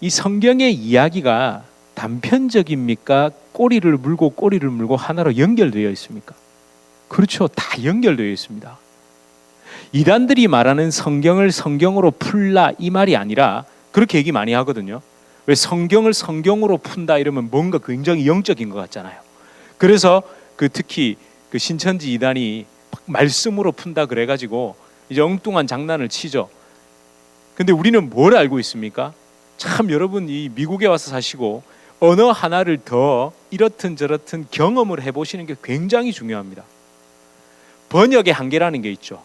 이 성경의 이야기가 단편적입니까? 꼬리를 물고 하나로 연결되어 있습니까? 그렇죠. 다 연결되어 있습니다. 이단들이 말하는 성경을 성경으로 풀라 이 말이 아니라 그렇게 얘기 많이 하거든요. 왜 성경을 성경으로 푼다 이러면 뭔가 굉장히 영적인 것 같잖아요. 그래서 특히 신천지 이단이 말씀으로 푼다 그래가지고 이제 엉뚱한 장난을 치죠. 근데 우리는 뭘 알고 있습니까? 참 여러분 이 미국에 와서 사시고 언어 하나를 더 이렇든 저렇든 경험을 해보시는 게 굉장히 중요합니다. 번역의 한계라는 게 있죠.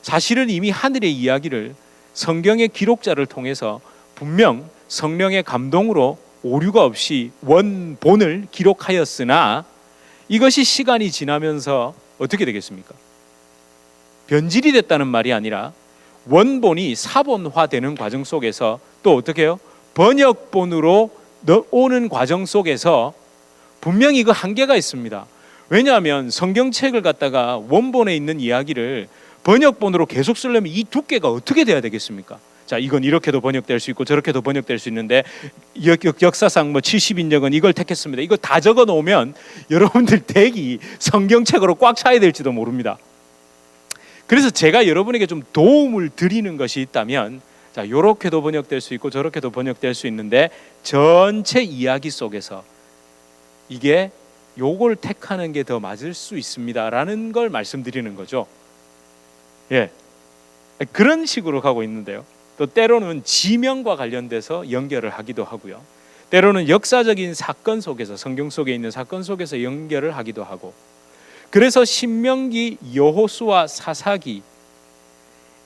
사실은 이미 하늘의 이야기를 성경의 기록자를 통해서 분명 성령의 감동으로 오류가 없이 원본을 기록하였으나 이것이 시간이 지나면서 어떻게 되겠습니까? 변질이 됐다는 말이 아니라 원본이 사본화되는 과정 속에서 또 어떻게 해요? 번역본으로 오는 과정 속에서 분명히 그 한계가 있습니다. 왜냐하면 성경책을 갖다가 원본에 있는 이야기를 번역본으로 계속 쓰려면 이 두께가 어떻게 돼야 되겠습니까? 자, 이건 이렇게도 번역될 수 있고 저렇게도 번역될 수 있는데 역사상 70인역은 이걸 택했습니다. 이거 다 적어 놓으면 여러분들 덱이 성경책으로 꽉 차야 될지도 모릅니다. 그래서 제가 여러분에게 좀 도움을 드리는 것이 있다면 자, 요렇게도 번역될 수 있고 저렇게도 번역될 수 있는데 전체 이야기 속에서 이게 요걸 택하는 게 더 맞을 수 있습니다라는 걸 말씀드리는 거죠. 예, 그런 식으로 가고 있는데요. 또 때로는 지명과 관련돼서 연결을 하기도 하고요. 때로는 역사적인 사건 속에서 성경 속에 있는 사건 속에서 연결을 하기도 하고 그래서 신명기, 여호수아, 사사기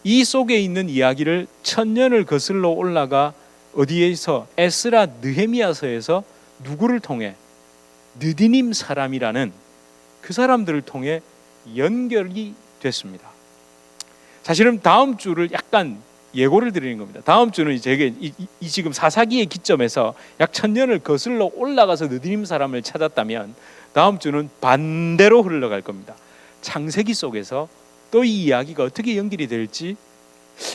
이 속에 있는 이야기를 1000년을 거슬러 올라가 어디에서 에스라 느헤미야서에서 누구를 통해 느디님 사람이라는 그 사람들을 통해 연결이 됐습니다. 사실은 다음 주를 약간 예고를 드리는 겁니다. 다음 주는 제게 이 지금 사사기의 기점에서 약 1000년을 거슬러 올라가서 느디님 사람을 찾았다면 다음 주는 반대로 흘러갈 겁니다. 창세기 속에서 또 이 이야기가 어떻게 연결이 될지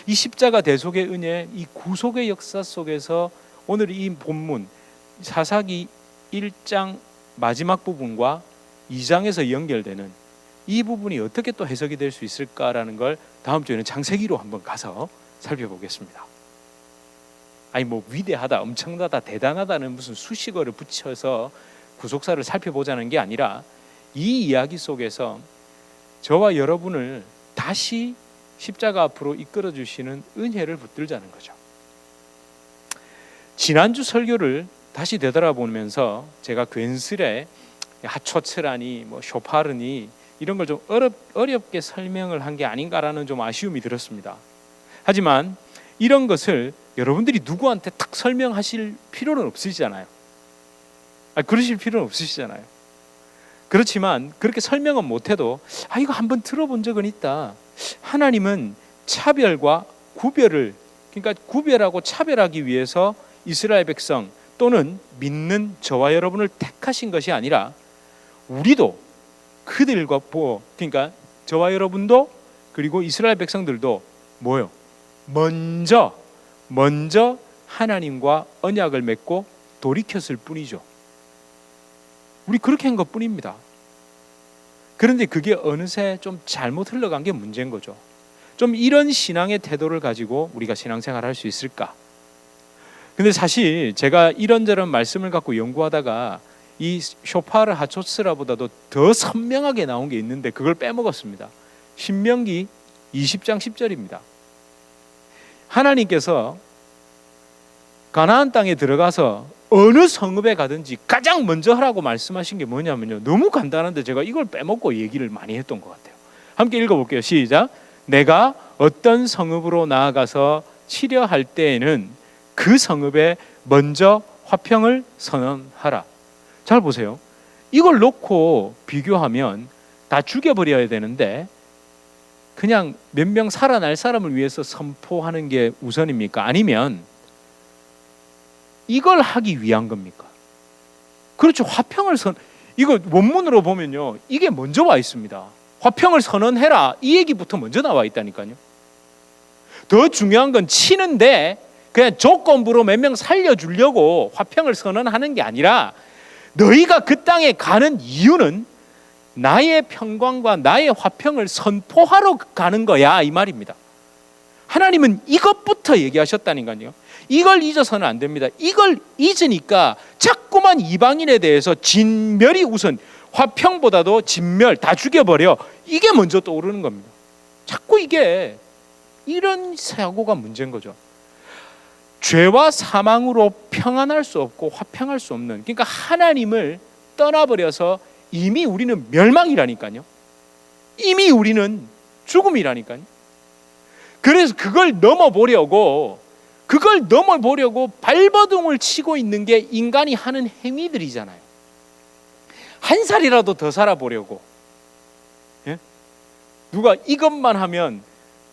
이 십자가 대속의 은혜, 이 구속의 역사 속에서 오늘 이 본문 사사기 1장 마지막 부분과 2장에서 연결되는 이 부분이 어떻게 또 해석이 될 수 있을까라는 걸 다음 주에는 창세기로 한번 가서 살펴보겠습니다. 아니 위대하다, 엄청나다, 대단하다는 무슨 수식어를 붙여서 구속사를 살펴보자는 게 아니라 이 이야기 속에서 저와 여러분을 다시 십자가 앞으로 이끌어 주시는 은혜를 붙들자는 거죠. 지난주 설교를 다시 되돌아보면서 제가 괜스레 하초츠라니 쇼파르니 이런 걸 좀 어렵게 설명을 한 게 아닌가라는 좀 아쉬움이 들었습니다. 하지만 이런 것을 여러분들이 누구한테 딱 설명하실 필요는 없으시잖아요. 그러실 필요는 없으시잖아요. 그렇지만 그렇게 설명은 못해도 이거 한번 들어본 적은 있다. 하나님은 차별과 구별을 그러니까 구별하고 차별하기 위해서 이스라엘 백성 또는 믿는 저와 여러분을 택하신 것이 아니라 우리도 그들과 그러니까 저와 여러분도 그리고 이스라엘 백성들도 뭐요? 먼저 하나님과 언약을 맺고 돌이켰을 뿐이죠. 우리 그렇게 한 것뿐입니다. 그런데 그게 어느새 좀 잘못 흘러간 게 문제인 거죠. 좀 이런 신앙의 태도를 가지고 우리가 신앙생활을 할 수 있을까? 근데 사실 제가 이런저런 말씀을 갖고 연구하다가 이 쇼파르 하초스라보다도 더 선명하게 나온 게 있는데 그걸 빼먹었습니다. 신명기 20장 10절입니다. 하나님께서 가나안 땅에 들어가서 어느 성읍에 가든지 가장 먼저 하라고 말씀하신 게 뭐냐면요. 너무 간단한데 제가 이걸 빼먹고 얘기를 많이 했던 것 같아요. 함께 읽어볼게요. 시작. 내가 어떤 성읍으로 나아가서 치려할 때에는 그 성읍에 먼저 화평을 선언하라. 잘 보세요. 이걸 놓고 비교하면 다 죽여버려야 되는데 그냥 몇 명 살아날 사람을 위해서 선포하는 게 우선입니까? 아니면 이걸 하기 위한 겁니까? 그렇죠. 화평을 이거 원문으로 보면요. 이게 먼저 와 있습니다. 화평을 선언해라. 이 얘기부터 먼저 나와 있다니까요. 더 중요한 건 치는데 그냥 조건부로 몇 명 살려주려고 화평을 선언하는 게 아니라 너희가 그 땅에 가는 이유는 나의 평강과 나의 화평을 선포하러 가는 거야, 이 말입니다. 하나님은 이것부터 얘기하셨다니까요. 이걸 잊어서는 안 됩니다. 이걸 잊으니까 자꾸만 이방인에 대해서 진멸이 우선, 화평보다도 진멸, 다 죽여버려, 이게 먼저 떠오르는 겁니다. 자꾸 이게 이런 사고가 문제인 거죠. 죄와 사망으로 평안할 수 없고 화평할 수 없는, 그러니까 하나님을 떠나버려서 이미 우리는 멸망이라니까요. 이미 우리는 죽음이라니까요. 그래서 그걸 넘어보려고 발버둥을 치고 있는 게 인간이 하는 행위들이잖아요. 한 살이라도 더 살아보려고. 예? 누가 이것만 하면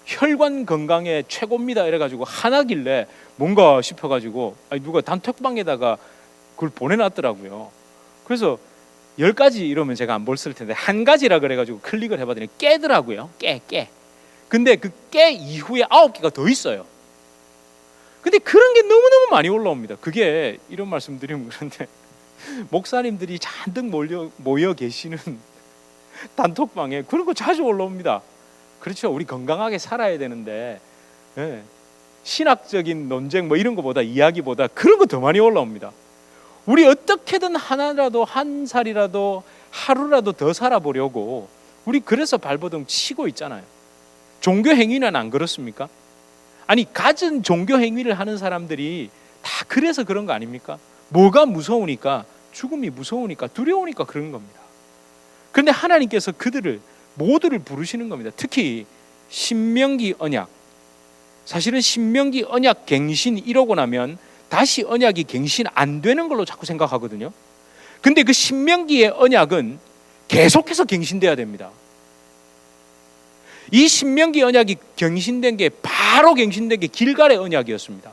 혈관 건강에 최고입니다 이래가지고 하나길래 뭔가 싶어가지고 누가 단톡방에다가 그걸 보내놨더라고요. 그래서 10가지 이러면 제가 안 볼쓸 텐데 한 가지라 그래가지고 클릭을 해봤더니 깨더라고요. 깨. 근데 그 깨 이후에 9개가 더 있어요. 근데 그런 게 너무너무 많이 올라옵니다. 그게 이런 말씀 드리면 그런데 목사님들이 잔뜩 모여 계시는 단톡방에 그런 거 자주 올라옵니다. 그렇죠. 우리 건강하게 살아야 되는데 신학적인 논쟁 뭐 이런 거보다, 이야기보다 그런 거 더 많이 올라옵니다. 우리 어떻게든 하나라도, 한 살이라도, 하루라도 더 살아보려고 우리 그래서 발버둥 치고 있잖아요. 종교 행위는 안 그렇습니까? 아니, 갖은 종교 행위를 하는 사람들이 다 그래서 그런 거 아닙니까? 뭐가 무서우니까, 죽음이 무서우니까, 두려우니까 그런 겁니다. 그런데 하나님께서 그들을 모두를 부르시는 겁니다. 특히 신명기 언약, 사실은 신명기 언약 갱신 이러고 나면 다시 언약이 갱신 안 되는 걸로 자꾸 생각하거든요. 근데 그 신명기의 언약은 계속해서 갱신돼야 됩니다. 이 신명기 언약이 갱신된 게 바로 갱신된 게 길갈의 언약이었습니다.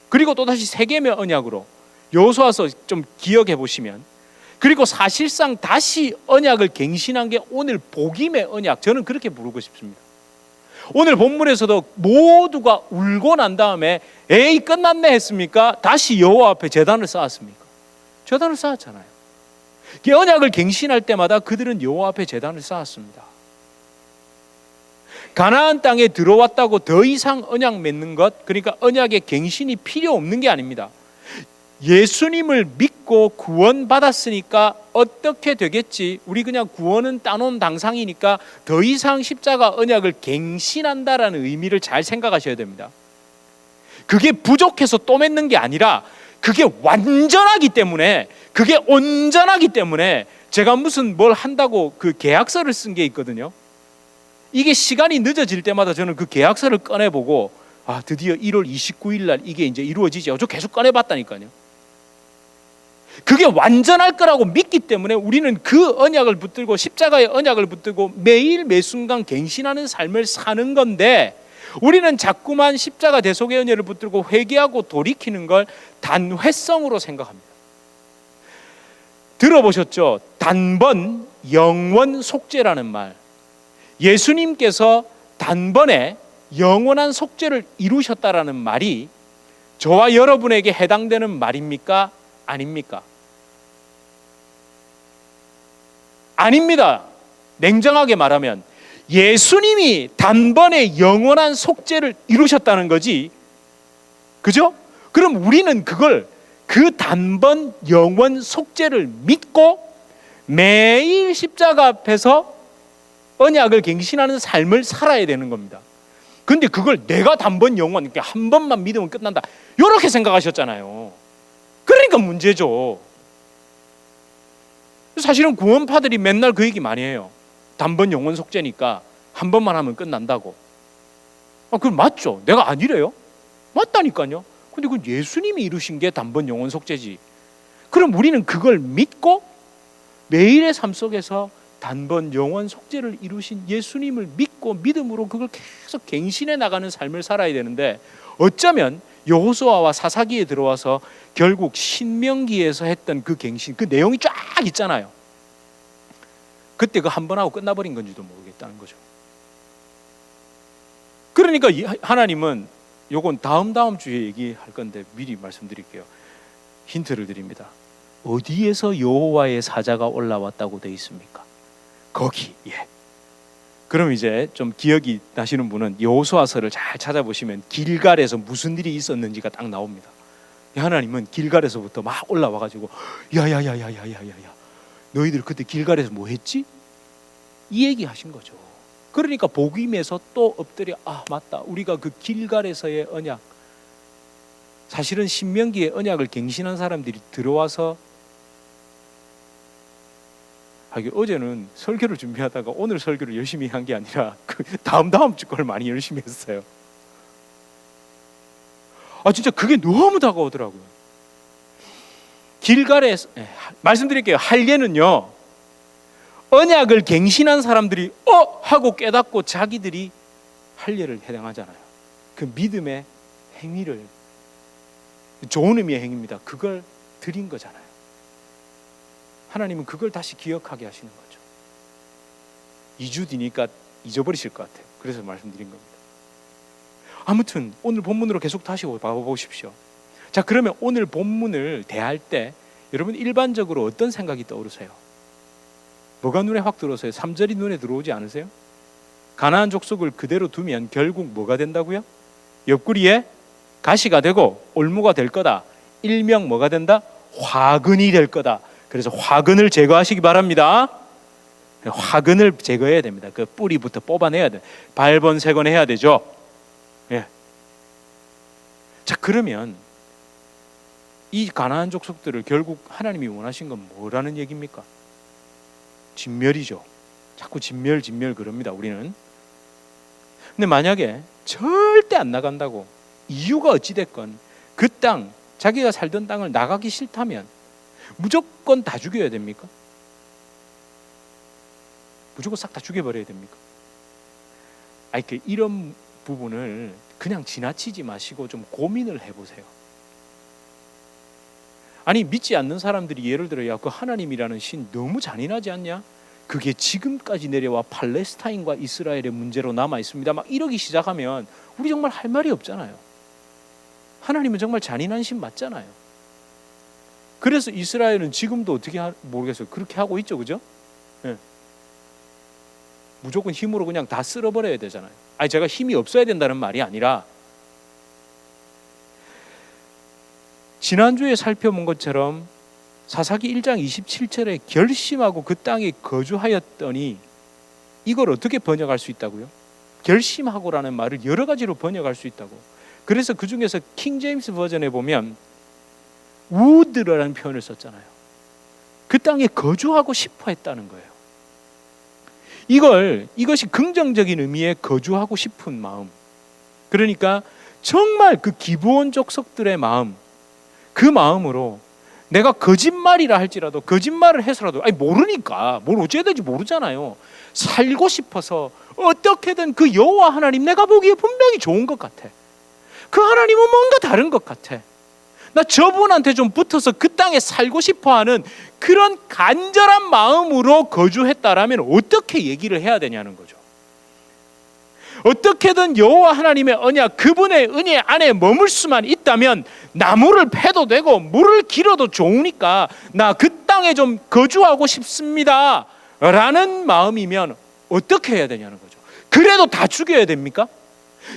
그리고 또다시 세겜의 언약으로 여호수아서 좀 기억해 보시면, 그리고 사실상 다시 언약을 갱신한 게 오늘 복임의 언약, 저는 그렇게 부르고 싶습니다. 오늘 본문에서도 모두가 울고 난 다음에 에이 끝났네 했습니까? 다시 여호와 앞에 제단을 쌓았습니까? 제단을 쌓았잖아요. 그 언약을 갱신할 때마다 그들은 여호와 앞에 제단을 쌓았습니다. 가나안 땅에 들어왔다고 더 이상 언약 맺는 것, 그러니까 언약의 갱신이 필요 없는 게 아닙니다. 예수님을 믿고 구원받았으니까 어떻게 되겠지? 우리 그냥 구원은 따놓은 당상이니까 더 이상 십자가 언약을 갱신한다라는 의미를 잘 생각하셔야 됩니다. 그게 부족해서 또 맺는 게 아니라 그게 완전하기 때문에, 그게 온전하기 때문에 제가 무슨 뭘 한다고 그 계약서를 쓴 게 있거든요. 이게 시간이 늦어질 때마다 저는 그 계약서를 꺼내보고 드디어 1월 29일 날 이게 이제 이루어지지. 저 계속 꺼내봤다니까요. 그게 완전할 거라고 믿기 때문에 우리는 그 언약을 붙들고, 십자가의 언약을 붙들고 매일 매순간 갱신하는 삶을 사는 건데, 우리는 자꾸만 십자가 대속의 은혜를 붙들고 회개하고 돌이키는 걸 단회성으로 생각합니다. 들어보셨죠? 단번 영원 속죄라는 말. 예수님께서 단번에 영원한 속죄를 이루셨다라는 말이 저와 여러분에게 해당되는 말입니까? 아닙니까? 아닙니다. 냉정하게 말하면 예수님이 단번에 영원한 속죄를 이루셨다는 거지. 그죠? 그럼 우리는 그걸, 그 단번 영원 속죄를 믿고 매일 십자가 앞에서 언약을 갱신하는 삶을 살아야 되는 겁니다. 근데 그걸 내가 단번 영원, 한 번만 믿으면 끝난다, 이렇게 생각하셨잖아요. 그러니까 문제죠. 사실은 구원파들이 맨날 그 얘기 많이 해요. 단번 영원 속죄니까 한 번만 하면 끝난다고. 그건 맞죠. 내가 아니래요? 맞다니까요. 근데 그 예수님이 이루신 게 단번 영원 속죄지. 그럼 우리는 그걸 믿고 매일의 삶 속에서 단번 영원 속죄를 이루신 예수님을 믿고 믿음으로 그걸 계속 갱신해 나가는 삶을 살아야 되는데, 어쩌면 여호수아와 사사기에 들어와서 결국 신명기에서 했던 그 갱신, 그 내용이 쫙 있잖아요. 그때 그 한 번 하고 끝나버린 건지도 모르겠다는 거죠. 그러니까 하나님은 요건 다음 주에 얘기할 건데 미리 말씀드릴게요. 힌트를 드립니다. 어디에서 여호와의 사자가 올라왔다고 되어 있습니까? 거기. 예. 그럼 이제 좀 기억이 나시는 분은 여호수아서를 잘 찾아보시면 길갈에서 무슨 일이 있었는지가 딱 나옵니다. 하나님은 길갈에서부터 막 올라와가지고 야야야야야야야야, 너희들 그때 길갈에서 뭐 했지? 이 얘기 하신 거죠. 그러니까 복임에서 또 엎드려 맞다, 우리가 그 길갈에서의 언약, 사실은 신명기의 언약을 갱신한 사람들이 들어와서 어제는 설교를 준비하다가 오늘 설교를 열심히 한 게 아니라 그 다음 주 걸 많이 열심히 했어요. 진짜 그게 너무 다가오더라고요. 길갈에서 말씀드릴게요. 할례는요, 언약을 갱신한 사람들이 하고 깨닫고 자기들이 할례를 해당하잖아요. 그 믿음의 행위를, 좋은 의미의 행위입니다. 그걸 드린 거잖아요. 하나님은 그걸 다시 기억하게 하시는 거죠. 2주 뒤니까 잊어버리실 것 같아요. 그래서 말씀드린 겁니다. 아무튼 오늘 본문으로 계속 다시 봐보십시오. 자, 그러면 오늘 본문을 대할 때 여러분 일반적으로 어떤 생각이 떠오르세요? 뭐가 눈에 확 들어오세요? 3절이 눈에 들어오지 않으세요? 가나안 족속을 그대로 두면 결국 뭐가 된다고요? 옆구리에 가시가 되고 올무가 될 거다. 일명 뭐가 된다? 화근이 될 거다. 그래서 화근을 제거하시기 바랍니다. 화근을 제거해야 됩니다. 그 뿌리부터 뽑아내야 돼. 발본색원해야 되죠. 예. 자, 그러면 이 가나안 족속들을 결국 하나님이 원하신 건 뭐라는 얘기입니까? 진멸이죠. 자꾸 진멸 그럽니다, 우리는. 근데 만약에 절대 안 나간다고, 이유가 어찌됐건 그 땅, 자기가 살던 땅을 나가기 싫다면 무조건 다 죽여야 됩니까? 무조건 싹 다 죽여버려야 됩니까? 이런 부분을 그냥 지나치지 마시고 좀 고민을 해보세요. 믿지 않는 사람들이 예를 들어 그 하나님이라는 신 너무 잔인하지 않냐? 그게 지금까지 내려와 팔레스타인과 이스라엘의 문제로 남아 있습니다. 막 이러기 시작하면 우리 정말 할 말이 없잖아요. 하나님은 정말 잔인한 신 맞잖아요. 그래서 이스라엘은 지금도 어떻게 모르겠어요. 그렇게 하고 있죠, 그죠? 네. 무조건 힘으로 그냥 다 쓸어버려야 되잖아요. 제가 힘이 없어야 된다는 말이 아니라, 지난주에 살펴본 것처럼 사사기 1장 27절에 결심하고 그 땅에 거주하였더니, 이걸 어떻게 번역할 수 있다고요? 결심하고라는 말을 여러 가지로 번역할 수 있다고. 그래서 그 중에서 킹 제임스 버전에 보면 would라는 표현을 썼잖아요. 그 땅에 거주하고 싶어 했다는 거예요. 이것이 긍정적인 의미의 거주하고 싶은 마음. 그러니까 정말 그 기브온 족속들의 마음, 그 마음으로 내가 거짓말이라 할지라도, 거짓말을 해서라도, 모르니까 뭘 어째야 될지 모르잖아요. 살고 싶어서 어떻게든 그 여호와 하나님, 내가 보기에 분명히 좋은 것 같아. 그 하나님은 뭔가 다른 것 같아. 나 저분한테 좀 붙어서 그 땅에 살고 싶어하는 그런 간절한 마음으로 거주했다라면 어떻게 얘기를 해야 되냐는 거죠. 어떻게든 여호와 하나님의 언약, 그분의 은혜 안에 머물 수만 있다면 나무를 패도 되고 물을 길어도 좋으니까 나 그 땅에 좀 거주하고 싶습니다 라는 마음이면 어떻게 해야 되냐는 거죠. 그래도 다 죽여야 됩니까?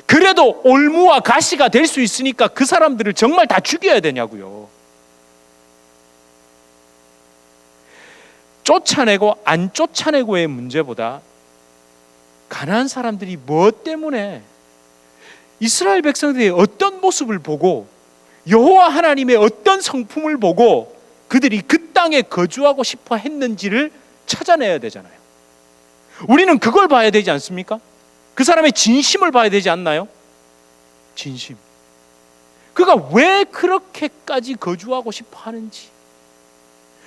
그래도 올무와 가시가 될 수 있으니까 그 사람들을 정말 다 죽여야 되냐고요. 쫓아내고 안 쫓아내고의 문제보다 가나안 사람들이 무엇 때문에, 이스라엘 백성들이 어떤 모습을 보고, 여호와 하나님의 어떤 성품을 보고 그들이 그 땅에 거주하고 싶어 했는지를 찾아내야 되잖아요. 우리는 그걸 봐야 되지 않습니까? 그 사람의 진심을 봐야 되지 않나요? 진심. 그가 왜 그렇게까지 거주하고 싶어 하는지,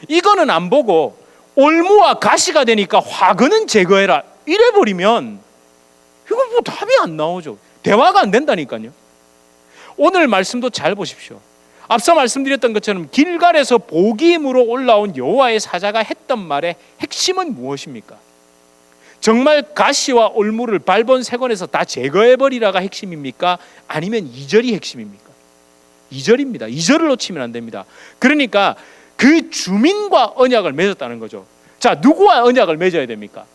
이거는 안 보고 올무와 가시가 되니까 화근은 제거해라 이래버리면 이건 뭐 답이 안 나오죠. 대화가 안 된다니까요. 오늘 말씀도 잘 보십시오. 앞서 말씀드렸던 것처럼 길갈에서 복임으로 올라온 여호와의 사자가 했던 말의 핵심은 무엇입니까? 정말 가시와 올무를 발본색원에서 다 제거해버리라가 핵심입니까? 아니면 2절이 핵심입니까? 2절입니다. 2절을 놓치면 안 됩니다. 그러니까 그 주민과 언약을 맺었다는 거죠. 자, 누구와 언약을 맺어야 됩니까?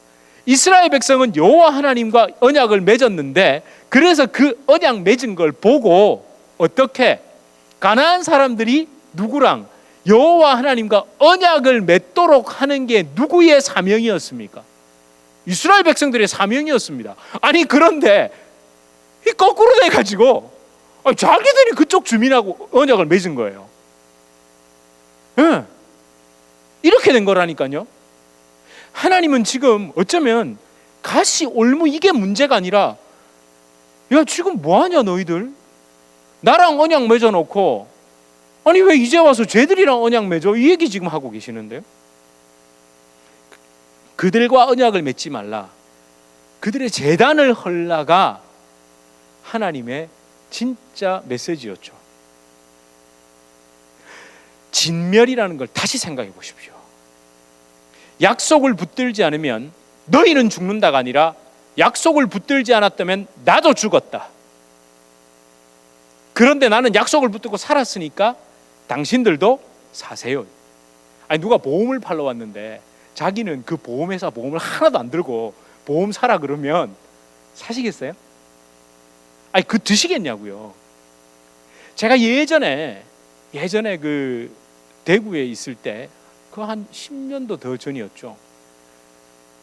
이스라엘 백성은 여호와 하나님과 언약을 맺었는데, 그래서 그 언약 맺은 걸 보고 어떻게 가나안 사람들이 누구랑 여호와 하나님과 언약을 맺도록 하는 게 누구의 사명이었습니까? 이스라엘 백성들의 사명이었습니다. 아니 그런데 이 거꾸로 돼가지고 자기들이 그쪽 주민하고 언약을 맺은 거예요. 네. 이렇게 된 거라니까요. 하나님은 지금 어쩌면 가시 올무 이게 문제가 아니라, 야 지금 뭐하냐 너희들, 나랑 언약 맺어놓고 아니 왜 이제 와서 쟤들이랑 언약 맺어, 이 얘기 지금 하고 계시는데요. 그들과 언약을 맺지 말라, 그들의 재단을 헐라가 하나님의 진짜 메시지였죠. 진멸이라는 걸 다시 생각해 보십시오. 약속을 붙들지 않으면 너희는 죽는다가 아니라, 약속을 붙들지 않았다면 나도 죽었다. 그런데 나는 약속을 붙들고 살았으니까 당신들도 사세요. 아니 누가 보험을 팔러 왔는데 자기는 그 보험회사 보험을 하나도 안 들고 보험 사라 그러면 사시겠어요? 아니 그 드시겠냐고요. 제가 예전에 그 대구에 있을 때, 그 한 10년도 더 전이었죠.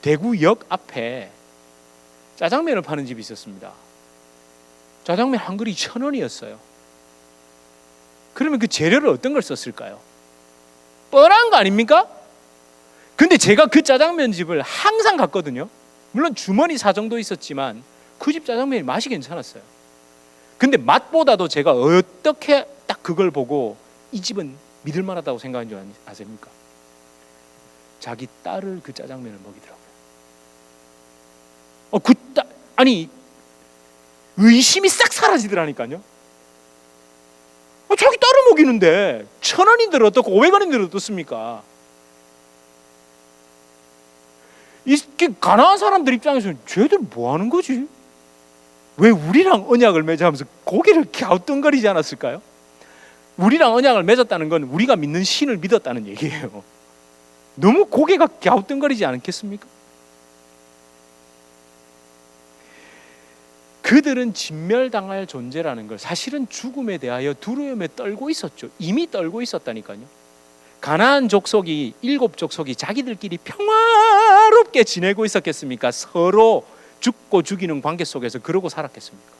대구역 앞에 짜장면을 파는 집이 있었습니다. 짜장면 한 그릇이 1,000원이었어요. 그러면 그 재료를 어떤 걸 썼을까요? 뻔한 거 아닙니까? 근데 제가 그 짜장면 집을 항상 갔거든요. 물론 주머니 사정도 있었지만 그 집 짜장면이 맛이 괜찮았어요. 근데 맛보다도 제가 어떻게 딱 그걸 보고 이 집은 믿을 만하다고 생각한 줄 아십니까? 자기 딸을 그 짜장면을 먹이더라고요. 아니 의심이 싹 사라지더라니까요. 자기 딸을 먹이는데 1,000원인들 어떻고 500원인들 어떻습니까? 이 가난한 사람들 입장에서는 쟤들 뭐 하는 거지? 왜 우리랑 언약을 맺으면서 고개를 갸우뚱거리지 않았을까요? 우리랑 언약을 맺었다는 건 우리가 믿는 신을 믿었다는 얘기예요. 너무 고개가 갸우뚱거리지 않겠습니까? 그들은 진멸당할 존재라는 걸, 사실은 죽음에 대하여 두려움에 떨고 있었죠. 이미 떨고 있었다니까요. 가나안 족속이 7족속이 자기들끼리 평화롭게 지내고 있었겠습니까? 서로 죽고 죽이는 관계 속에서 그러고 살았겠습니까?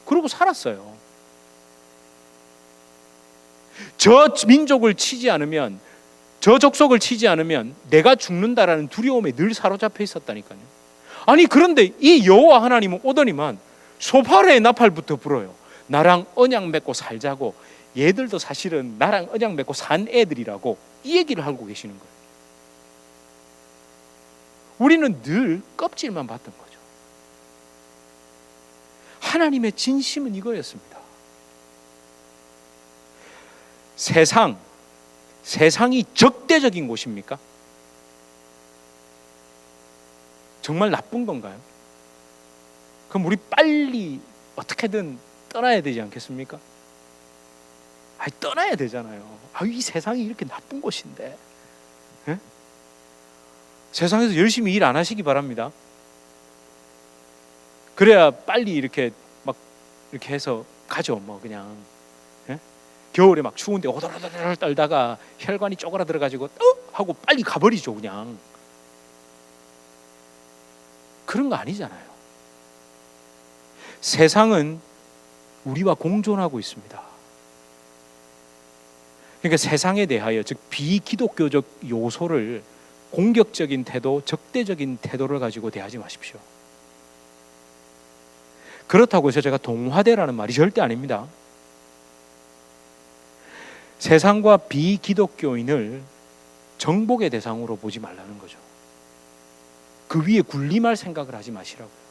그러고 살았어요. 저 민족을 치지 않으면, 저 족속을 치지 않으면 내가 죽는다라는 두려움에 늘 사로잡혀 있었다니까요. 아니 그런데 이 여호와 하나님은 오더니만 소파레의 나팔부터 불어요. 나랑 언약 맺고 살자고. 얘들도 사실은 나랑 언약 맺고 산 애들이라고 이 얘기를 하고 계시는 거예요. 우리는 늘 껍질만 봤던 거죠. 하나님의 진심은 이거였습니다. 세상이 적대적인 곳입니까? 정말 나쁜 건가요? 그럼 우리 빨리 어떻게든 떠나야 되지 않겠습니까? 떠나야 되잖아요. 이 세상이 이렇게 나쁜 곳인데, 예? 세상에서 열심히 일 안 하시기 바랍니다. 그래야 빨리 이렇게 해서 가죠. 그냥 겨울에 추운데 오돌오돌 떨다가 혈관이 쪼그라들어가지고 하고 빨리 가버리죠. 그냥 그런 거 아니잖아요. 세상은 우리와 공존하고 있습니다. 그러니까 세상에 대하여, 즉 비기독교적 요소를 공격적인 태도, 적대적인 태도를 가지고 대하지 마십시오. 그렇다고 해서 제가 동화되라는 말이 절대 아닙니다. 세상과 비기독교인을 정복의 대상으로 보지 말라는 거죠. 그 위에 군림할 생각을 하지 마시라고요.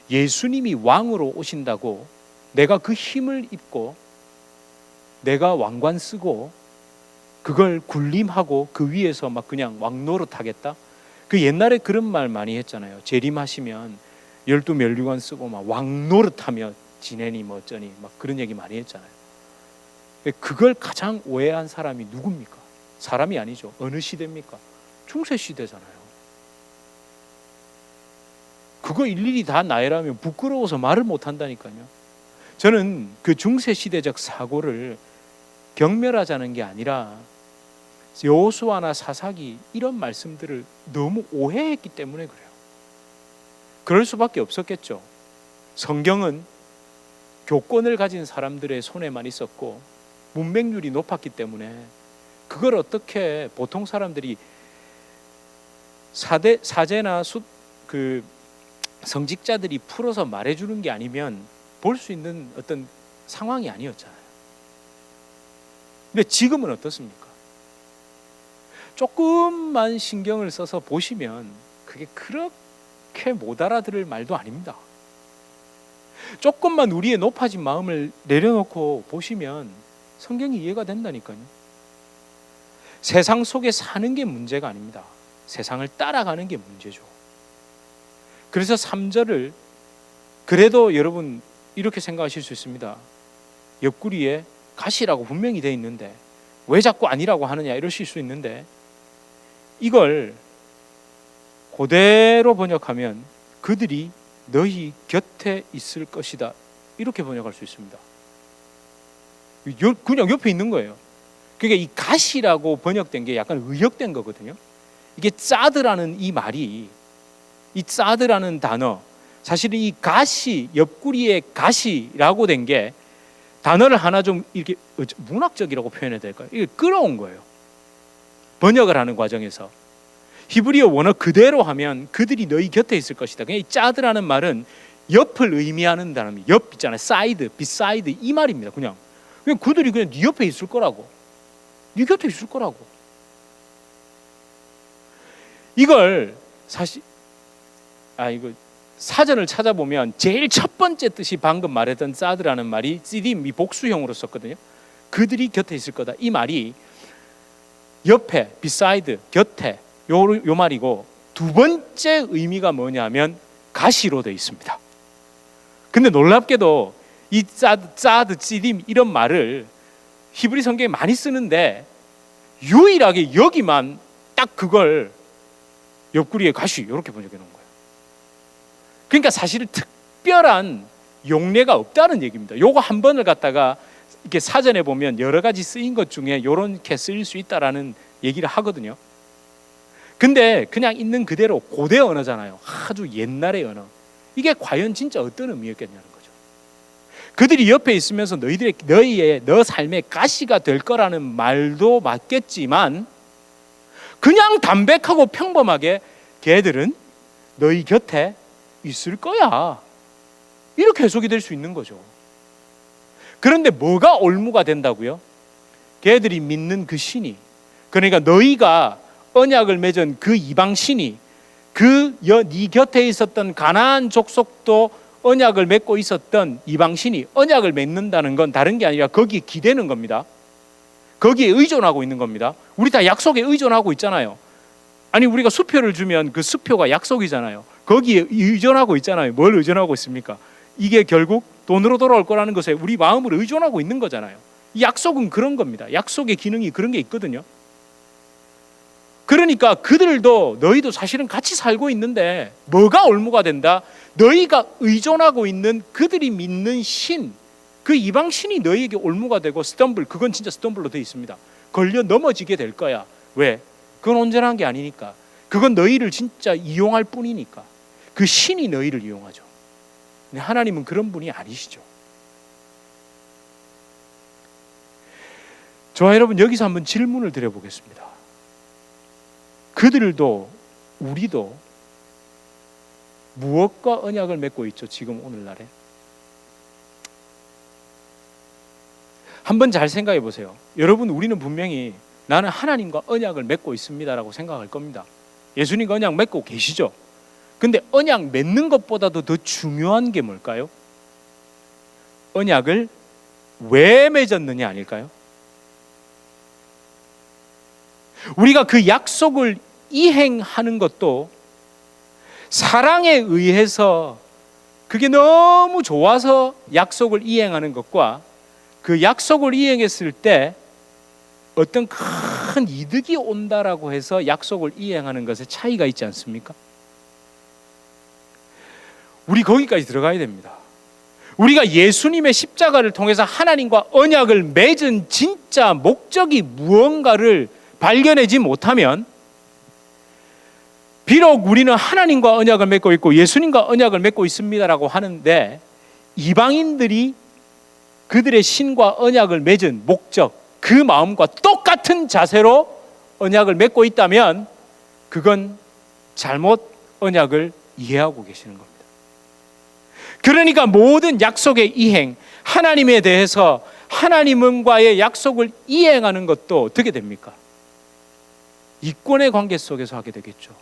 예수님이 왕으로 오신다고 내가 그 힘을 입고 내가 왕관 쓰고 그걸 군림하고 그 위에서 그냥 왕노릇 하겠다? 그 옛날에 그런 말 많이 했잖아요. 재림하시면 12면류관 쓰고 막 왕노릇하며 지내니 뭐 어쩌니 막 그런 얘기 많이 했잖아요. 그걸 가장 오해한 사람이 누굽니까? 사람이 아니죠. 어느 시대입니까? 중세 시대잖아요. 그거 일일이 다 나열하면 부끄러워서 말을 못 한다니까요. 저는 그 중세 시대적 사고를 경멸하자는 게 아니라 여호수아나 사사기 이런 말씀들을 너무 오해했기 때문에 그래요. 그럴 수밖에 없었겠죠. 성경은 교권을 가진 사람들의 손에만 있었고 문맹률이 높았기 때문에 그걸 어떻게 보통 사람들이 사제나 그 성직자들이 풀어서 말해주는 게 아니면 볼 수 있는 어떤 상황이 아니었잖아요. 근데 지금은 어떻습니까? 조금만 신경을 써서 보시면 그게 그렇게 못 알아들을 말도 아닙니다. 조금만 우리의 높아진 마음을 내려놓고 보시면 성경이 이해가 된다니까요. 세상 속에 사는 게 문제가 아닙니다. 세상을 따라가는 게 문제죠. 그래서 3절을 그래도 여러분 이렇게 생각하실 수 있습니다. 옆구리에 가시라고 분명히 돼 있는데 왜 자꾸 아니라고 하느냐 이러실 수 있는데 이걸 그대로 번역하면 그들이 너희 곁에 있을 것이다 이렇게 번역할 수 있습니다. 그냥 옆에 있는 거예요. 그러니까 이 가시라고 번역된 게 약간 의역된 거거든요. 이게 짜드라는 이 말이 이 짜드라는 단어 사실은 이 가시 옆구리에 가시라고 된 게 단어를 하나 좀 이렇게 문학적이라고 표현해야 될까요? 이게 끌어온 거예요. 번역을 하는 과정에서 히브리어 원어 그대로 하면 그들이 너희 곁에 있을 것이다. 그냥 이 짜드라는 말은 옆을 의미하는 단어입니다. 옆 있잖아요. 사이드, 비사이드 이 말입니다. 그냥 그들이 그냥 네 옆에 있을 거라고, 네 곁에 있을 거라고. 이걸 사실 이거 사전을 찾아보면 제일 첫 번째 뜻이 방금 말했던 짜드라는 말이 찌딤 이 복수형으로 썼거든요. 그들이 곁에 있을 거다. 이 말이 옆에, beside, 곁에 요 말이고 두 번째 의미가 뭐냐면 가시로 되어 있습니다. 근데 놀랍게도 이 짜드, 찌딤 이런 말을 히브리 성경에 많이 쓰는데 유일하게 여기만 딱 그걸 옆구리에 가시 이렇게 번역해 놓은 거예요. 그러니까 사실 특별한 용례가 없다는 얘기입니다. 요거 한 번을 갖다가 이렇게 사전에 보면 여러 가지 쓰인 것 중에 요렇게 쓰일 수 있다라는 얘기를 하거든요. 근데 그냥 있는 그대로 고대 언어잖아요. 아주 옛날의 언어. 이게 과연 진짜 어떤 의미였겠냐는 거죠. 그들이 옆에 있으면서 너 삶의 가시가 될 거라는 말도 맞겠지만 그냥 담백하고 평범하게 걔들은 너희 곁에 있을 거야. 이렇게 해석이 될 수 있는 거죠. 그런데 뭐가 올무가 된다고요? 걔들이 믿는 그 신이, 그러니까 너희가 언약을 맺은 그 이방 신이 네 곁에 있었던 가나안 족속도 언약을 맺고 있었던 이방 신이 언약을 맺는다는 건 다른 게 아니라 거기에 기대는 겁니다. 거기에 의존하고 있는 겁니다. 우리 다 약속에 의존하고 있잖아요. 아니 우리가 수표를 주면 그 수표가 약속이잖아요. 거기에 의존하고 있잖아요. 뭘 의존하고 있습니까? 이게 결국 돈으로 돌아올 거라는 것에 우리 마음을 의존하고 있는 거잖아요. 이 약속은 그런 겁니다. 약속의 기능이 그런 게 있거든요. 그러니까 그들도 너희도 사실은 같이 살고 있는데 뭐가 올무가 된다? 너희가 의존하고 있는 그들이 믿는 신, 그 이방 신이 너희에게 올무가 되고 스텀블, 그건 진짜 스텀블로 되어 있습니다. 걸려 넘어지게 될 거야. 왜? 그건 온전한 게 아니니까. 그건 너희를 진짜 이용할 뿐이니까. 그 신이 너희를 이용하죠. 근데 하나님은 그런 분이 아니시죠. 저와 여러분 여기서 한번 질문을 드려보겠습니다. 그들도 우리도 무엇과 언약을 맺고 있죠? 지금 오늘날에 한번 잘 생각해 보세요. 여러분 우리는 분명히 나는 하나님과 언약을 맺고 있습니다라고 생각할 겁니다. 예수님과 언약 맺고 계시죠? 근데 언약 맺는 것보다도 더 중요한 게 뭘까요? 언약을 왜 맺었느냐 아닐까요? 우리가 그 약속을 이행하는 것도 사랑에 의해서 그게 너무 좋아서 약속을 이행하는 것과 그 약속을 이행했을 때 어떤 큰 이득이 온다라고 해서 약속을 이행하는 것에 차이가 있지 않습니까? 우리 거기까지 들어가야 됩니다. 우리가 예수님의 십자가를 통해서 하나님과 언약을 맺은 진짜 목적이 무언가를 발견하지 못하면, 비록 우리는 하나님과 언약을 맺고 있고 예수님과 언약을 맺고 있습니다라고 하는데, 이방인들이 그들의 신과 언약을 맺은 목적, 그 마음과 똑같은 자세로 언약을 맺고 있다면 그건 잘못 언약을 이해하고 계시는 겁니다. 그러니까 모든 약속의 이행, 하나님에 대해서 하나님과의 약속을 이행하는 것도 어떻게 됩니까? 이권의 관계 속에서 하게 되겠죠.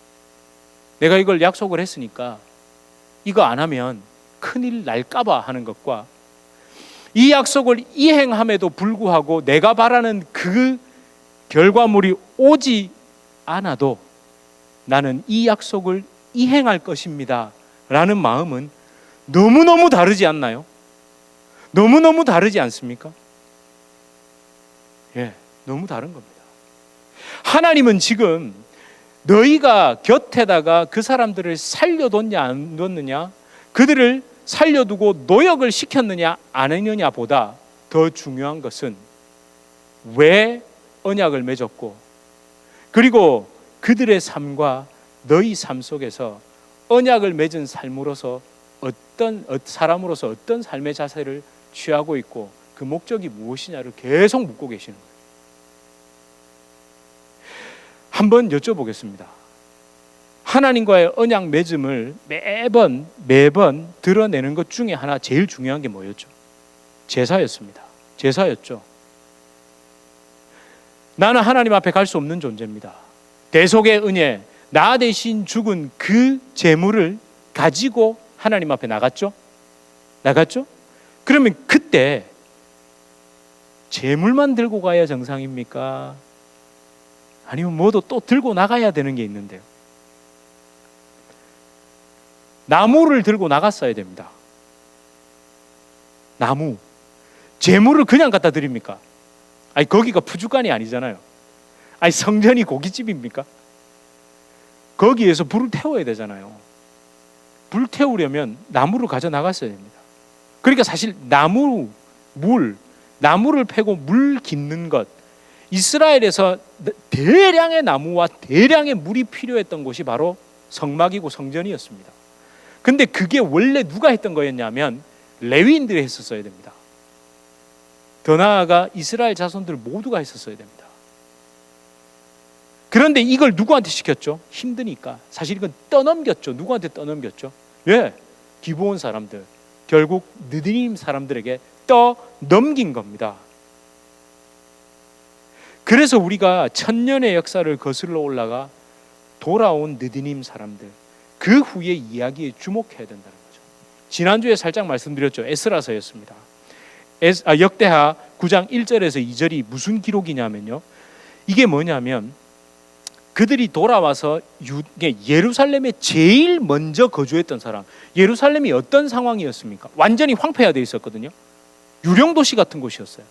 내가 이걸 약속을 했으니까 이거 안 하면 큰일 날까봐 하는 것과, 이 약속을 이행함에도 불구하고 내가 바라는 그 결과물이 오지 않아도 나는 이 약속을 이행할 것입니다 라는 마음은 너무너무 다르지 않나요? 너무너무 다르지 않습니까? 예, 너무 다른 겁니다. 하나님은 지금 너희가 곁에다가 그 사람들을 살려뒀냐 안 뒀느냐, 그들을 살려두고 노역을 시켰느냐 안 했느냐 보다 더 중요한 것은 왜 언약을 맺었고, 그리고 그들의 삶과 너희 삶 속에서 언약을 맺은 삶으로서 어떤 사람으로서 어떤 삶의 자세를 취하고 있고 그 목적이 무엇이냐를 계속 묻고 계시는 거예요. 한번 여쭤보겠습니다. 하나님과의 언약 맺음을 매번 드러내는 것 중에 하나, 제일 중요한 게 뭐였죠? 제사였습니다. 제사였죠. 나는 하나님 앞에 갈 수 없는 존재입니다. 대속의 은혜, 나 대신 죽은 그 제물을 가지고 하나님 앞에 나갔죠? 그러면 그때 제물만 들고 가야 정상입니까? 아니면 뭐도 또 들고 나가야 되는 게 있는데요. 나무를 들고 나갔어야 됩니다. 나무. 제물을 그냥 갖다 드립니까? 아니, 거기가 푸주간이 아니잖아요. 아니, 성전이 고깃집입니까? 거기에서 불을 태워야 되잖아요. 불 태우려면 나무를 가져 나갔어야 됩니다. 그러니까 사실 나무를 패고 물 깃는 것, 이스라엘에서 대량의 나무와 대량의 물이 필요했던 곳이 바로 성막이고 성전이었습니다. 근데 그게 원래 누가 했던 거였냐면 레위인들이 했었어야 됩니다. 더 나아가 이스라엘 자손들 모두가 했었어야 됩니다. 그런데 이걸 누구한테 시켰죠? 힘드니까. 사실 이건 떠넘겼죠. 누구한테 떠넘겼죠? 예, 기브온 사람들, 결국 느디님 사람들에게 떠넘긴 겁니다. 그래서 우리가 천년의 역사를 거슬러 올라가 돌아온 느디님 사람들, 그 후의 이야기에 주목해야 된다는 거죠. 지난주에 살짝 말씀드렸죠. 에스라서였습니다. 역대하 9장 1절에서 2절이 무슨 기록이냐면요, 이게 뭐냐면 그들이 돌아와서 예루살렘에 제일 먼저 거주했던 사람, 예루살렘이 어떤 상황이었습니까? 완전히 황폐화되어 있었거든요. 유령도시 같은 곳이었어요.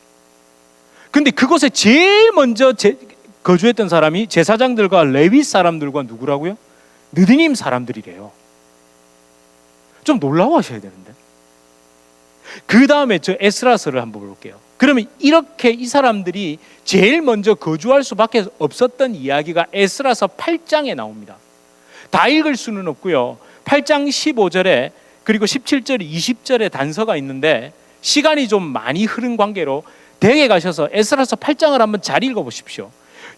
근데 그곳에 제일 먼저 거주했던 사람이 제사장들과 레위 사람들과 누구라고요? 느디님 사람들이래요. 좀 놀라워하셔야 되는데. 그 다음에 저 에스라서를 한번 볼게요. 그러면 이렇게 이 사람들이 제일 먼저 거주할 수밖에 없었던 이야기가 에스라서 8장에 나옵니다. 다 읽을 수는 없고요. 8장 15절에 그리고 17절, 20절에 단서가 있는데 시간이 좀 많이 흐른 관계로 댁에 가셔서 에스라서 8장을 한번 잘 읽어보십시오.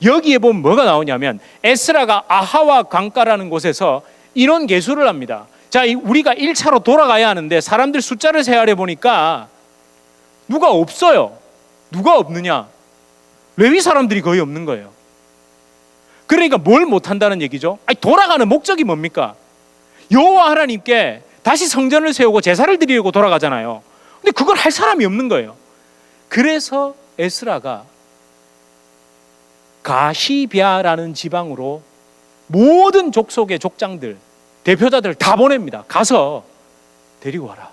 여기에 보면 뭐가 나오냐면 에스라가 아하와 강가라는 곳에서 인원 계수를 합니다. 자, 우리가 1차로 돌아가야 하는데 사람들 숫자를 세어려 보니까 누가 없어요. 누가 없느냐? 레위 사람들이 거의 없는 거예요. 그러니까 뭘 못한다는 얘기죠? 아니, 돌아가는 목적이 뭡니까? 여호와 하나님께 다시 성전을 세우고 제사를 드리려고 돌아가잖아요. 근데 그걸 할 사람이 없는 거예요. 그래서 에스라가 가시비아라는 지방으로 모든 족속의 족장들, 대표자들 다 보냅니다. 가서 데리고 와라,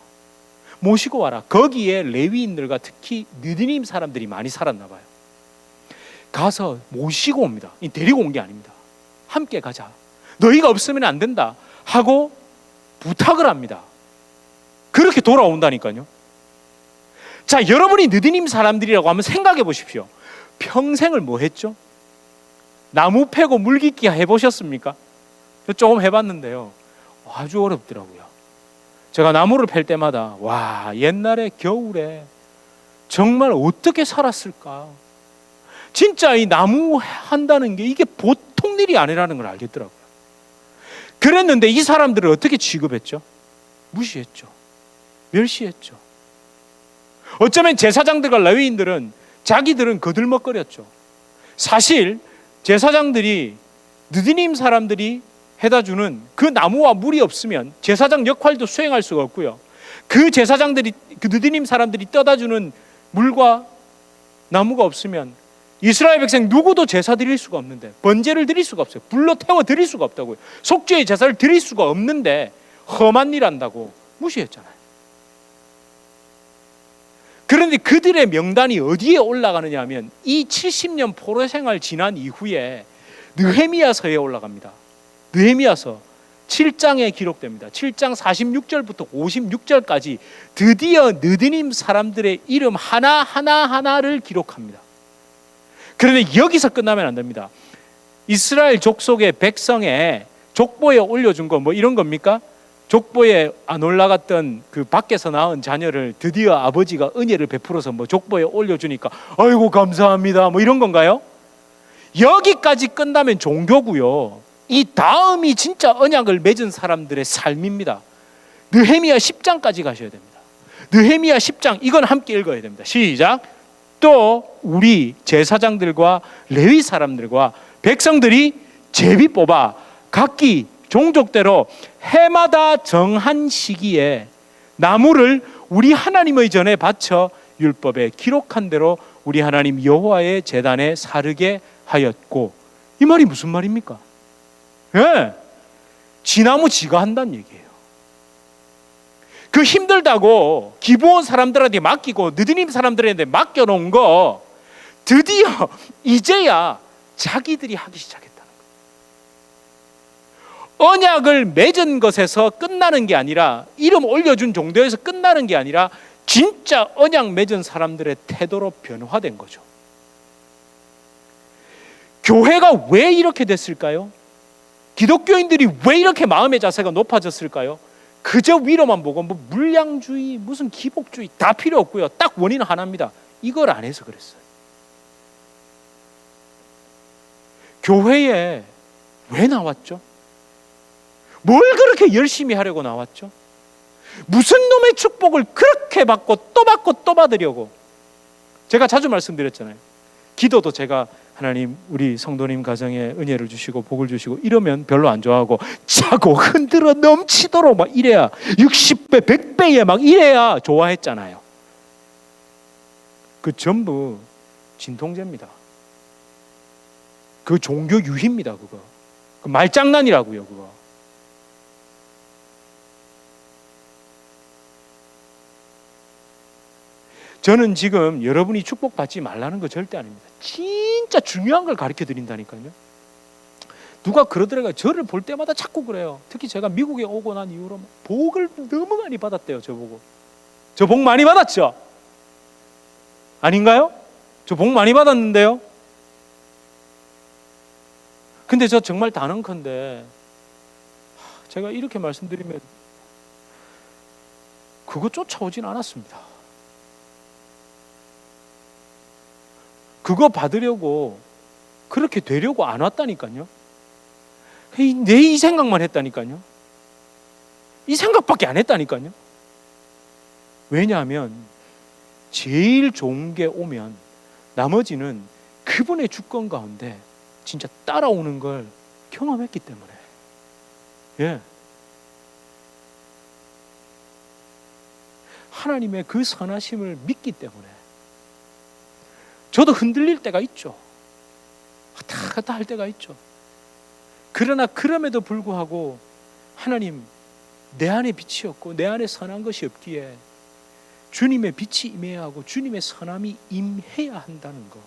모시고 와라. 거기에 레위인들과 특히 느디님 사람들이 많이 살았나 봐요. 가서 모시고 옵니다. 데리고 온 게 아닙니다. 함께 가자, 너희가 없으면 안 된다 하고 부탁을 합니다. 그렇게 돌아온다니까요. 자, 여러분이 느디님 사람들이라고 하면 생각해 보십시오. 평생을 뭐 했죠? 나무 패고 물깃기 해보셨습니까? 조금 해봤는데요, 아주 어렵더라고요. 제가 나무를 팰 때마다 와, 옛날에 겨울에 정말 어떻게 살았을까. 진짜 이 나무 한다는 게 이게 보통 일이 아니라는 걸 알겠더라고요. 그랬는데 이 사람들을 어떻게 취급했죠? 무시했죠. 멸시했죠. 어쩌면 제사장들과 레위인들은 자기들은 거들먹거렸죠. 사실 제사장들이 느디님 사람들이 해다 주는 그 나무와 물이 없으면 제사장 역할도 수행할 수가 없고요. 그 제사장들이, 그 느디님 사람들이 떠다 주는 물과 나무가 없으면 이스라엘 백성 누구도 제사 드릴 수가 없는데, 번제를 드릴 수가 없어요. 불로 태워 드릴 수가 없다고요. 속죄의 제사를 드릴 수가 없는데 험한 일 한다고 무시했잖아요. 그런데 그들의 명단이 어디에 올라가느냐 하면 이 70년 포로 생활 지난 이후에 느헤미야서에 올라갑니다. 느헤미야서 7장에 기록됩니다. 7장 46절부터 56절까지 드디어 느디님 사람들의 이름 하나를 기록합니다. 그런데 여기서 끝나면 안 됩니다. 이스라엘 족속의 백성에 족보에 올려준 거 뭐 이런 겁니까? 족보에 안 올라갔던 그 밖에서 낳은 자녀를 드디어 아버지가 은혜를 베풀어서 뭐 족보에 올려주니까 아이고 감사합니다 뭐 이런 건가요? 여기까지 끝나면 종교고요. 이 다음이 진짜 언약을 맺은 사람들의 삶입니다. 느헤미야 10장까지 가셔야 됩니다. 느헤미야 10장, 이건 함께 읽어야 됩니다. 시작. 또 우리 제사장들과 레위 사람들과 백성들이 제비 뽑아 각기 종족대로 해마다 정한 시기에 나무를 우리 하나님의 전에 바쳐 율법에 기록한 대로 우리 하나님 여호와의 제단에 사르게 하였고. 이 말이 무슨 말입니까? 예, 지나무 지가 한다는 얘기예요. 그 힘들다고 기브온 사람들한테 맡기고 느디님 사람들한테 맡겨놓은 거 드디어 이제야 자기들이 하기 시작했다는 거예요. 언약을 맺은 것에서 끝나는 게 아니라, 이름 올려준 정도에서 끝나는 게 아니라 진짜 언약 맺은 사람들의 태도로 변화된 거죠. 교회가 왜 이렇게 됐을까요? 기독교인들이 왜 이렇게 마음의 자세가 높아졌을까요? 그저 위로만 보고 뭐 물량주의, 무슨 기복주의 다 필요 없고요. 딱 원인은 하나입니다. 이걸 안 해서 그랬어요. 교회에 왜 나왔죠? 뭘 그렇게 열심히 하려고 나왔죠? 무슨 놈의 축복을 그렇게 받고 또 받으려고. 제가 자주 말씀드렸잖아요. 기도도 제가 하나님 우리 성도님 가정에 은혜를 주시고 복을 주시고 이러면 별로 안 좋아하고, 차고 흔들어 넘치도록 막 이래야, 60배 100배에 막 이래야 좋아했잖아요. 그 전부 진통제입니다. 그 종교 유희입니다. 그거 그 말장난이라고요. 그거 저는 지금 여러분이 축복받지 말라는 거 절대 아닙니다. 진짜 중요한 걸 가르쳐 드린다니까요. 누가 그러더라고요. 저를 볼 때마다 자꾸 그래요. 특히 제가 미국에 오고 난 이후로 복을 너무 많이 받았대요. 저보고. 저 복 많이 받았죠? 아닌가요? 저 복 많이 받았는데요. 근데 저 정말 단언컨대 제가 이렇게 말씀드리면 그거 쫓아오진 않았습니다. 그거 받으려고, 그렇게 되려고 안 왔다니까요. 내 이 생각만 했다니까요. 이 생각밖에 안 했다니까요. 왜냐하면 제일 좋은 게 오면 나머지는 그분의 주권 가운데 진짜 따라오는 걸 경험했기 때문에. 예. 하나님의 그 선하심을 믿기 때문에. 저도 흔들릴 때가 있죠. 왔다 갔다 할 때가 있죠. 그러나 그럼에도 불구하고 하나님, 내 안에 빛이 없고 내 안에 선한 것이 없기에 주님의 빛이 임해야 하고 주님의 선함이 임해야 한다는 거,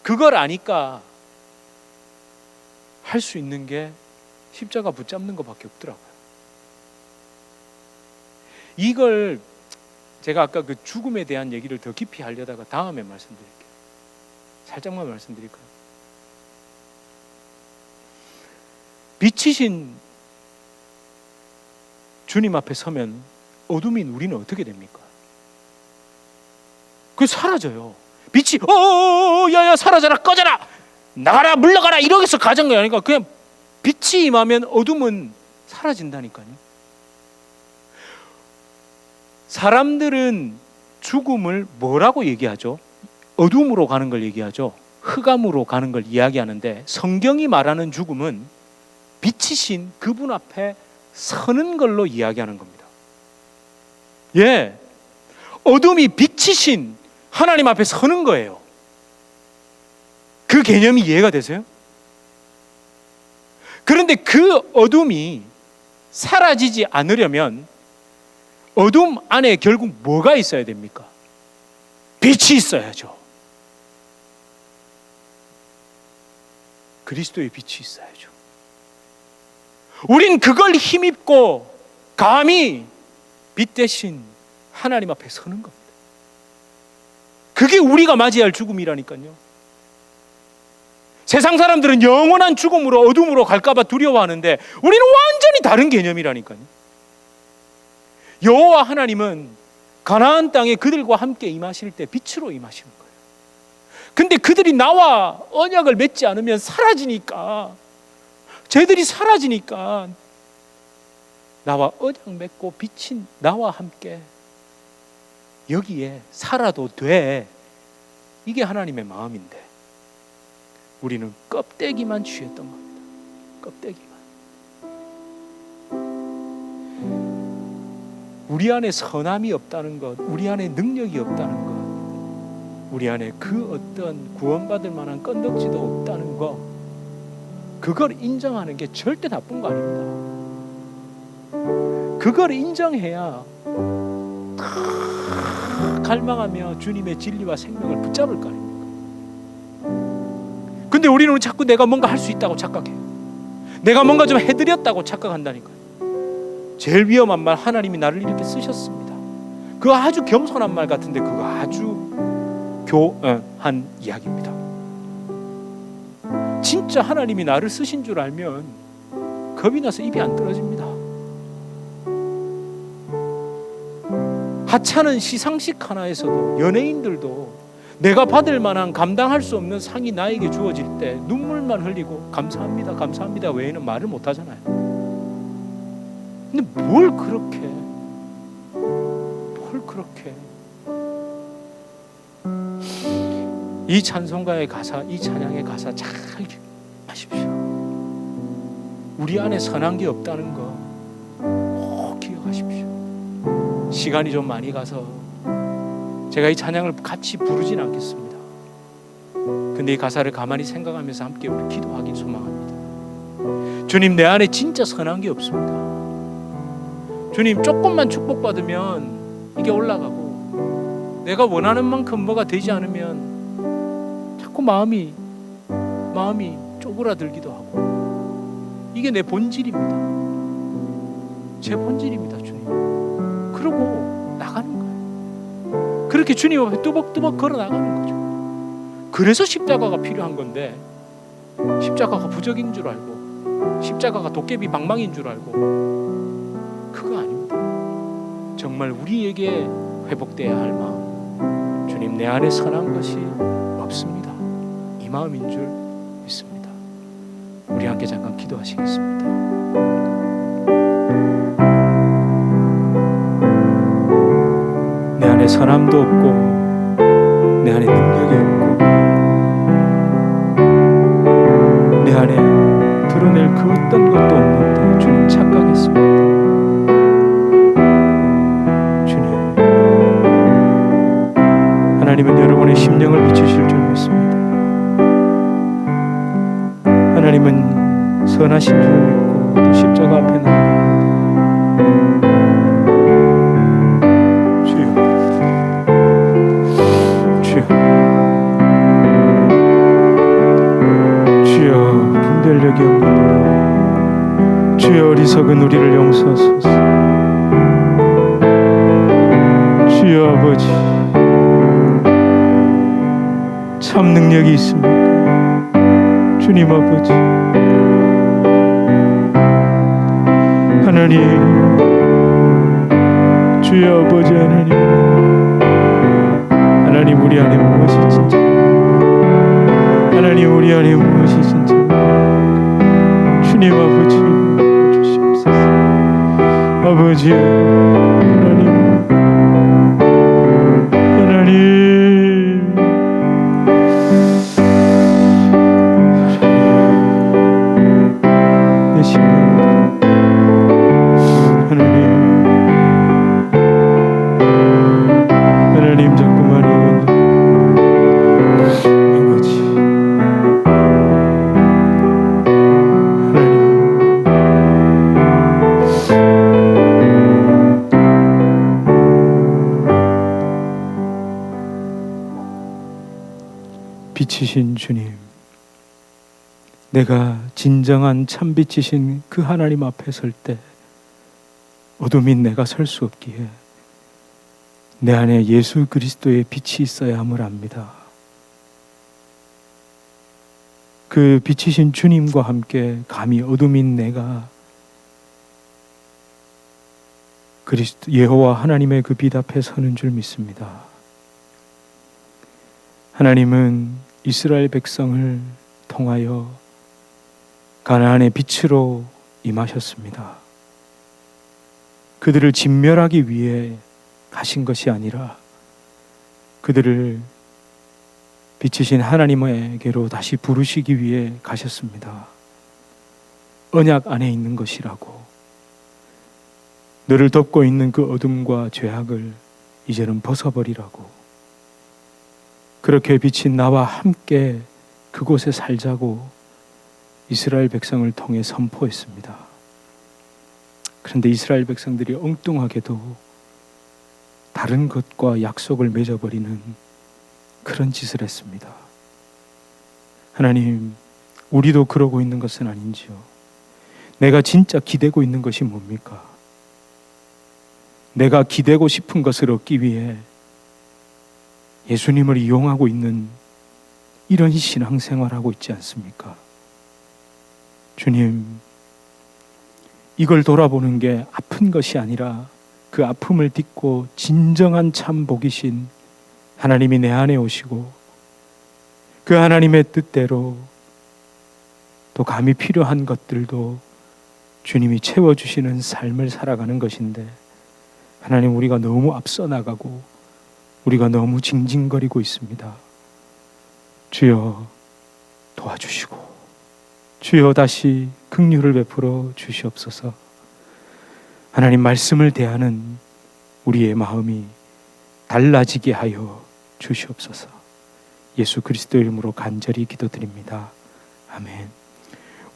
그걸 아니까 할 수 있는 게 십자가 붙잡는 것밖에 없더라고요. 이걸 제가 아까 그 죽음에 대한 얘기를 더 깊이 하려다가 다음에 말씀드릴게요. 살짝만 말씀드릴까요? 빛이신 주님 앞에 서면 어둠인 우리는 어떻게 됩니까? 그 사라져요. 빛이 야야 사라져라, 꺼져라, 나가라, 물러가라 이러겠어 가진 거 아니까 그냥 빛이 임하면 어둠은 사라진다니까요. 사람들은 죽음을 뭐라고 얘기하죠? 어둠으로 가는 걸 얘기하죠. 흑암으로 가는 걸 이야기하는데 성경이 말하는 죽음은 빛이신 그분 앞에 서는 걸로 이야기하는 겁니다. 예, 어둠이 빛이신 하나님 앞에 서는 거예요. 그 개념이 이해가 되세요? 그런데 그 어둠이 사라지지 않으려면 어둠 안에 결국 뭐가 있어야 됩니까? 빛이 있어야죠. 그리스도의 빛이 있어야죠. 우린 그걸 힘입고 감히 빛 대신 하나님 앞에 서는 겁니다. 그게 우리가 맞이할 죽음이라니까요. 세상 사람들은 영원한 죽음으로 어둠으로 갈까봐 두려워하는데 우리는 완전히 다른 개념이라니까요. 여호와 하나님은 가나안 땅에 그들과 함께 임하실 때 빛으로 임하시는 거예요. 근데 그들이 나와 언약을 맺지 않으면 사라지니까, 쟤들이 사라지니까 나와 언약 맺고 빛인 나와 함께 여기에 살아도 돼. 이게 하나님의 마음인데 우리는 껍데기만 취했던 겁니다. 껍데기만. 우리 안에 선함이 없다는 것, 우리 안에 능력이 없다는 것, 우리 안에 그 어떤 구원받을 만한 건덕지도 없다는 것, 그걸 인정하는 게 절대 나쁜 거 아닙니다. 그걸 인정해야 갈망하며 주님의 진리와 생명을 붙잡을 거 아닙니까? 근데 우리는 자꾸 내가 뭔가 할 수 있다고 착각해요. 내가 뭔가 좀 해드렸다고 착각한다니까요. 제일 위험한 말, 하나님이 나를 이렇게 쓰셨습니다. 그거 아주 겸손한 말 같은데 그거 아주 교한 이야기입니다. 진짜 하나님이 나를 쓰신 줄 알면 겁이 나서 입이 안 떨어집니다. 하찮은 시상식 하나에서도 연예인들도 내가 받을 만한 감당할 수 없는 상이 나에게 주어질 때 눈물만 흘리고 감사합니다, 감사합니다 외에는 말을 못 하잖아요. 근데 뭘 그렇게 이 찬송가의 가사, 이 찬양의 가사 잘 하십시오. 우리 안에 선한 게 없다는 거 꼭 기억하십시오. 시간이 좀 많이 가서 제가 이 찬양을 같이 부르진 않겠습니다. 근데 이 가사를 가만히 생각하면서 함께 우리 기도하길 소망합니다. 주님, 내 안에 진짜 선한 게 없습니다. 주님, 조금만 축복받으면 이게 올라가고 내가 원하는 만큼 뭐가 되지 않으면 자꾸 마음이 쪼그라들기도 하고, 이게 내 본질입니다. 제 본질입니다, 주님. 그러고 나가는 거예요. 그렇게 주님 앞에 뚜벅뚜벅 걸어 나가는 거죠. 그래서 십자가가 필요한 건데, 십자가가 부적인 줄 알고 십자가가 도깨비 방망인 줄 알고 그거 아닙니다. 정말 우리에게 회복돼야 할 마음, 주님 내 안에 선한 것이 없습니다, 이 마음인 줄 믿습니다. 우리 함께 잠깐 기도하시겠습니다. 내 안에 선함도 없고 내 안에 능력이 없고 내 안에 드러낼 그 어떤 것도 없는데 주님 착각했습니다. 주님, 하나님은 여러분의 심령을 비추실 줄 믿습니다. 하나님은 선하신 줄 믿고 또 십자가 앞에 나아갑니다. 주여, 주여, 주여, 분별력이 없는 주여, 어리석은 우리를 용서하소서. 주여 아버지, 참 능력이 있습니까? 주님 아버지, 하나님, 주여 아버지, 하나님 우리 안에 무엇이 진짜, 하나님 우리 안에 무엇이 진짜, 주님 아버지 주시옵소서. 아버지, 내 심령, 하나님 자꾸만 아버지, 빛이신 주님, 내가 진정한 참빛이신 그 하나님 앞에 설 때 어둠인 내가 설 수 없기에 내 안에 예수 그리스도의 빛이 있어야 함을 압니다. 그 빛이신 주님과 함께 감히 어둠인 내가 그리스도 여호와 하나님의 그 빛 앞에 서는 줄 믿습니다. 하나님은 이스라엘 백성을 통하여 가나안의 빛으로 임하셨습니다. 그들을 진멸하기 위해 가신 것이 아니라 그들을 빛이신 하나님에게로 다시 부르시기 위해 가셨습니다. 언약 안에 있는 것이라고, 너를 덮고 있는 그 어둠과 죄악을 이제는 벗어버리라고, 그렇게 비친 나와 함께 그곳에 살자고 이스라엘 백성을 통해 선포했습니다. 그런데 이스라엘 백성들이 엉뚱하게도 다른 것과 약속을 맺어버리는 그런 짓을 했습니다. 하나님, 우리도 그러고 있는 것은 아닌지요? 내가 진짜 기대고 있는 것이 뭡니까? 내가 기대고 싶은 것을 얻기 위해 예수님을 이용하고 있는 이런 신앙생활하고 있지 않습니까? 주님, 이걸 돌아보는 게 아픈 것이 아니라 그 아픔을 딛고 진정한 참 복이신 하나님이 내 안에 오시고 그 하나님의 뜻대로 또 감히 필요한 것들도 주님이 채워주시는 삶을 살아가는 것인데, 하나님, 우리가 너무 앞서 나가고 우리가 너무 징징거리고 있습니다. 주여 도와주시고 주여 다시 긍휼을 베풀어 주시옵소서. 하나님, 말씀을 대하는 우리의 마음이 달라지게 하여 주시옵소서. 예수 그리스도 이름으로 간절히 기도드립니다. 아멘.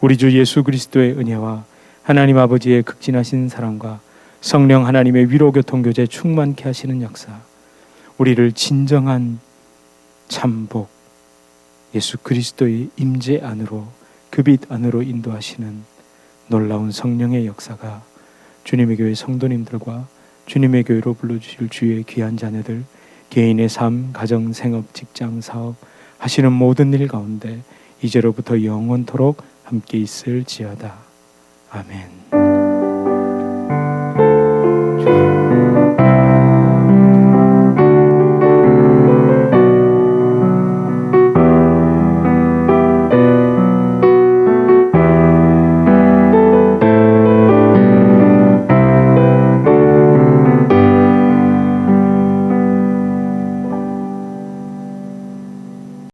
우리 주 예수 그리스도의 은혜와 하나님 아버지의 극진하신 사랑과 성령 하나님의 위로교통교제 충만케 하시는 역사, 우리를 진정한 참복 예수 그리스도의 임재 안으로, 그 빛 안으로 인도하시는 놀라운 성령의 역사가 주님의 교회 성도님들과 주님의 교회로 불러주실 주의 귀한 자녀들, 개인의 삶, 가정, 생업, 직장, 사업 하시는 모든 일 가운데 이제로부터 영원토록 함께 있을지어다. 아멘.